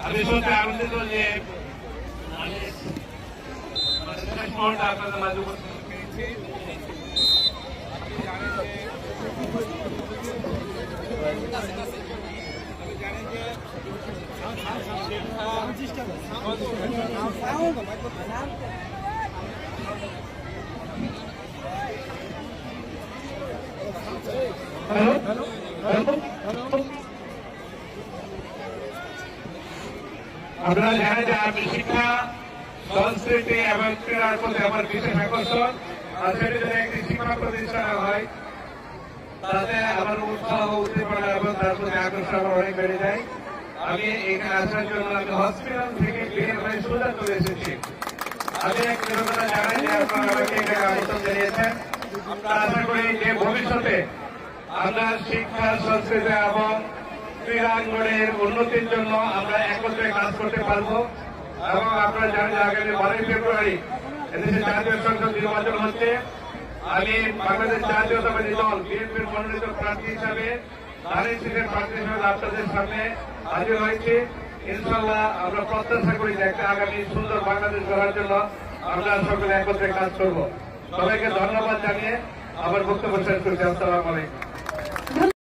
আমি সত্যি আনন্দিত যে আপনাদের মাঝে উপস্থিত পেয়েছি। আপনারা জানেন যে আমি শিক্ষা সংস্কৃতি এবং ক্রীড়ার প্রতি আমার বিশেষ আকর্ষণ, আর সেটি যদি একটি শিক্ষা প্রতিষ্ঠান হয় তাতে আমার উৎসাহ উদ্দীপনা এবং তার প্রতি আকর্ষণ আমার অনেক বেড়ে যায়। আমি এখানে আসার জন্য আমি হসপিটাল থেকে বের হয়ে সোজা চলে এসেছি। আমি এক কৃতজ্ঞতা জানাই যে আপনারা আমাকে এখানে আমন্ত্রণ জানিয়েছেন। আমরা আশা করি যে ভবিষ্যতে আমরা শিক্ষা সংস্কৃতি এবং ক্রীড়াঙ্গনের উন্নতির জন্য আমরা একত্রে কাজ করতে পারবো। এবং আপনারা জানেন আগামী 12 ফেব্রুয়ারি এদেশে জাতীয় সংসদ নির্বাচন হচ্ছে। আমি বাংলাদেশ জাতীয়তাবাদী দল বিএনপির মনোনীত প্রার্থী হিসাবে ধানের শীষের প্রার্থী হিসাবে আপনাদের সামনে হাজির হয়েছি। ইনশাল্লাহ আমরা প্রত্যাশা করি যে একটা আগামী সুন্দর বাংলাদেশ গড়ার জন্য আমরা সকলে একত্রে কাজ করব। সবাইকে ধন্যবাদ জানিয়ে আমার বক্তব্য শেষ করছি। আসসালামু আলাইকুম।